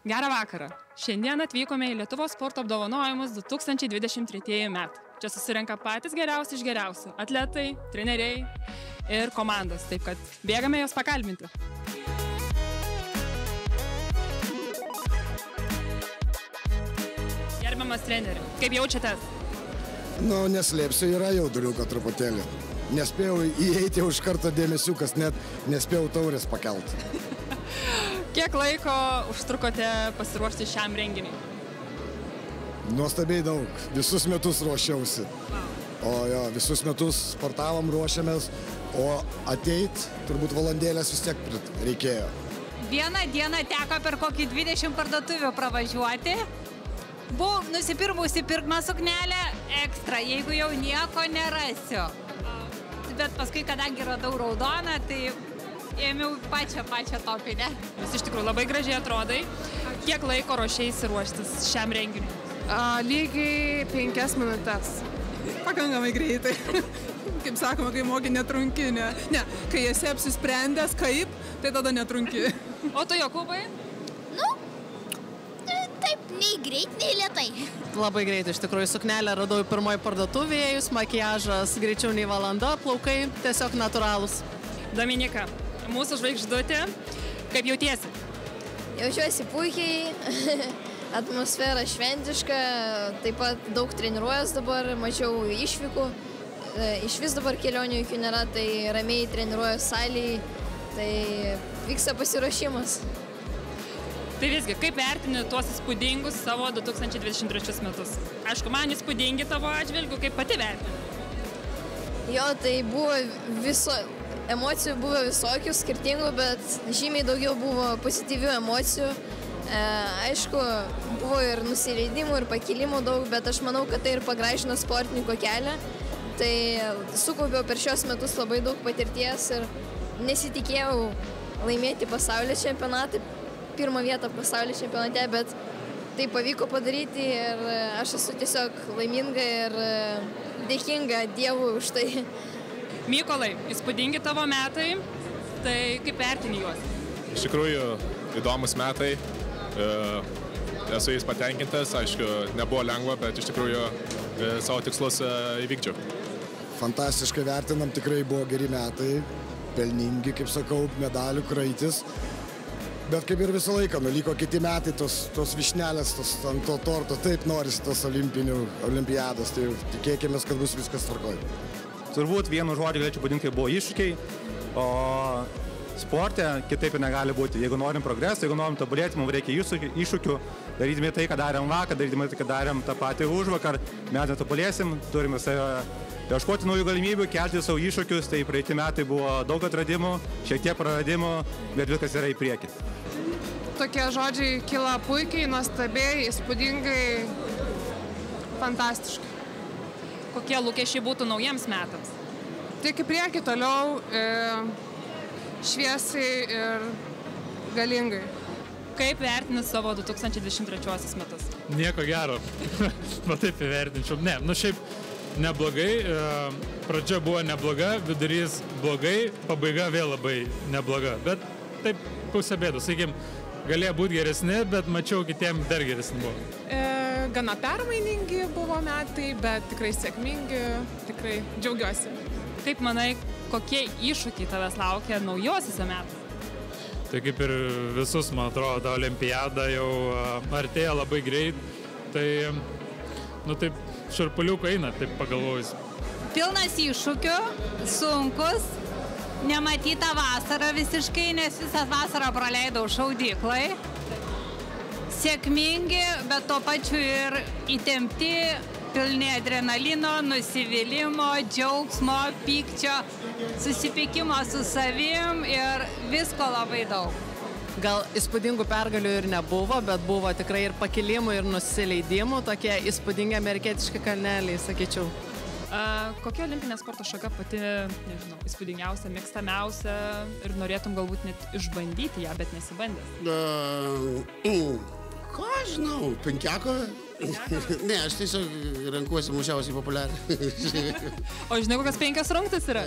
Gerą vakarą. Šiandien atvykome į Lietuvos sporto apdovanojimus 2023 metų. Čia susirenka patys geriausi iš geriausių – atletai, treneriai ir komandos. Taip kad bėgame jos pakalbinti. Gerbiamas treneri, kaip jaučiatės? Neslėpsiu, yra jauduliuko truputėlį. Nespėjau įeiti už karto dėmesiukas, net nespėjau taurės pakelti. Kiek laiko užtrukote pasiruošti šiam renginiui? Nuostabiai daug. Visus metus ruošiausi. Visus metus sportavom, ruošiamės, o ateit turbūt valandėlės vis tiek reikėjo. Vieną dieną teko per kokį 20 parduotuvių pravažiuoti. Buvau nusipirkusi pirmą suknelę ekstra, jeigu jau nieko nerasiu. Bet paskui, kadangi radau raudoną, tai ėmiau pačią topinę. Jūs iš tikrųjų labai gražiai atrodai. Kiek laiko ruošėsi ruoštis šiam renginiui? Lygiai 5 minutes. Pakankamai greitai. Kaip sakoma, kai moki netrunki, ne. Kai esi apsisprendęs kaip, tai tada netrunki. O tu, Jokūbai? Taip, nei greit, nei lėtai. Labai greit, iš tikrųjų, suknelę radau pirmoji parduotuvėje, makiažas greičiau nei valanda, plaukai tiesiog natūralūs. Dominika, mūsų žvaigždutė, kaip jautiesi? Jaučiuosi puikiai, atmosfera šventiška, taip pat daug treniruojas dabar, mačiau išvykų, iš vis dabar kelionių jokių nėra, tai ramiai treniruojas salėje, tai vyksta pasiruošimas. Tai visgi, kaip vertini tuos įspūdingus savo 2023 metus? Aišku, man įspūdingi tavo atžvilgiu, kaip pati vertini? Tai buvo emocijų buvo visokių, skirtingų, bet žymiai daugiau buvo pozityvių emocijų. Aišku, buvo ir nusileidimų, ir pakilimų daug, bet aš manau, kad tai ir pagražino sportininko kelią. Tai sukaupiau per šios metus labai daug patirties ir nesitikėjau laimėti pasaulio čempionatą. Pirmą vietą pasaulio čempionate, bet tai pavyko padaryti ir aš esu tiesiog laiminga ir dėkinga Dievui už tai. Mykolai, įspūdingi tavo metai, tai kaip vertini juos? Iš tikrųjų, įdomus metai, esu jais patenkintas, aišku, nebuvo lengva, bet iš tikrųjų savo tikslus įvykdžiau. Fantastiškai vertinam, tikrai buvo geri metai, pelningi, kaip sakau, medalių kraitis. Bet kaip ir visą laiką, liko kiti metai, tos višnelės, ant to torto, taip norisi tos olimpiados, tai tikėkime, kad bus viskas tvarkoj. Turbūt vienu žodžiu galėčiau padinti, kai buvo iššūkiai, o sporte kitaip negali būti. Jeigu norim progreso, jeigu norim tobulėti, mums reikia iššūkių, darydami tai, ką darėm vakar, darydami tai, ką darėm tą patį užvakar, mes netobulėsim, turime ieškoti naujų galimybių, kelti savo iššūkius, tai praeiti metai buvo daug atradimų, šiek tiek praradimų, bet viskas yra į priekį. Tokie žodžiai kyla puikiai, nuostabiai, įspūdingai, fantastiškai. Kokie lūkesčiai būtų naujiems metams? Tik į priekį toliau, šviesiai ir galingai. Kaip vertini savo 2023 metus? Nieko gero. Taip įvertinčiau. Šiaip neblogai. Pradžia buvo nebloga, vidurys blogai, pabaiga vėl labai nebloga. Bet taip pusė bėdų. Sakykim, galėjo būti geresni, bet mačiau kitiems dar geresni buvo. Gana permainingi buvo metai, bet tikrai sėkmingi, tikrai džiaugiuosi. Kaip manai, kokie iššūkiai tavęs laukia naujosiuose metais? Tai kaip ir visus, man atrodo, ta olimpiada jau artėja labai greit, tai, taip šarpuliuko eina, taip pagalvojus. Pilnas iššūkių, sunkus, nematyta vasara visiškai, nes visą vasarą praleidau šaudyklai. Sėkmingi, bet tuo pačiu ir įtempti, pilni adrenalino, nusivylimo, džiaugsmo, pykčio, susipykimo su savim ir visko labai daug. Gal įspūdingų pergalių ir nebuvo, bet buvo tikrai ir pakilimų, ir nusileidimų, tokie įspūdingi amerikietiški kalneliai, sakyčiau. Kokia olimpinė sporto šaka pati, nežinau, įspūdingiausia, mėgstamiausia ir norėtum galbūt net išbandyti ją, bet nesibandęs? Ką žinau, penkiako? Ne, aš tiesiog renkuosi mažiausiai populiarią. O žinai, kokios 5 rungtys yra?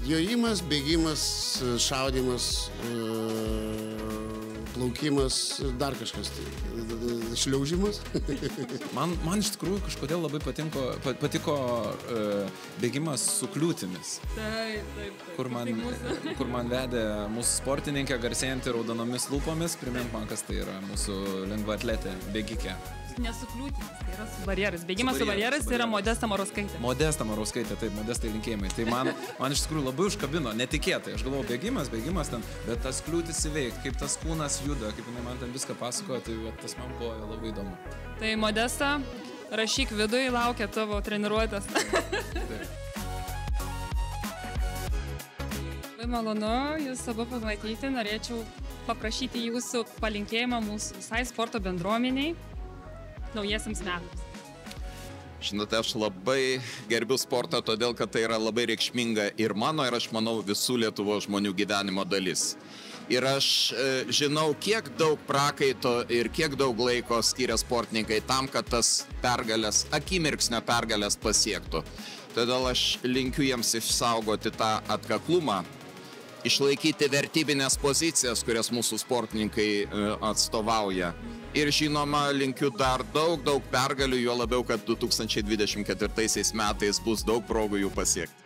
Jojimas, bėgimas, šaudymas, plaukimas ir dar kažkas. Šliaužimas. Man iš tikrųjų kažkodėl labai patiko bėgimas su kliūtimis. Taip. Kur man vedė mūsų sportininkė garsėjanti raudonomis lūpomis. Primint man, kas tai yra mūsų lengvaatletė bėgikė. Nesu kliūtimis, tai yra su barjerais. Bėgimas su barjerais tai yra Modesta Marauskaitė. Modesta Marauskaitė, taip, Modestai linkėjimai. Tai man iš tikrųjų labai užkabino, netikėtai. Aš galvojau, bėgimas ten, bet tas kliūtis įveikti, kaip tas kūnas juda, kaip jinai man ten viską pasakojo, tai tas man buvo labai įdomu. Tai Modesta, rašyk vidui, laukia tavo treniruotės. Labai malonu jūs abu pamatyti, norėčiau paprašyti jūsų palinkėjimą mūsų visai sporto bendruomeniai naujiesiams metams. Žinote, aš labai gerbiu sportą, todėl kad tai yra labai reikšminga ir mano, ir aš manau visų Lietuvos žmonių gyvenimo dalis. Ir aš žinau, kiek daug prakaito ir kiek daug laiko skiria sportininkai tam, kad tas pergalės, akimirksnio pergalės pasiektų. Todėl aš linkiu jiems išsaugoti tą atkaklumą, išlaikyti vertybinės pozicijas, kurias mūsų sportininkai atstovauja. Ir žinoma, linkiu dar daug pergalių, juo labiau, kad 2024 metais bus daug progų jų pasiekti.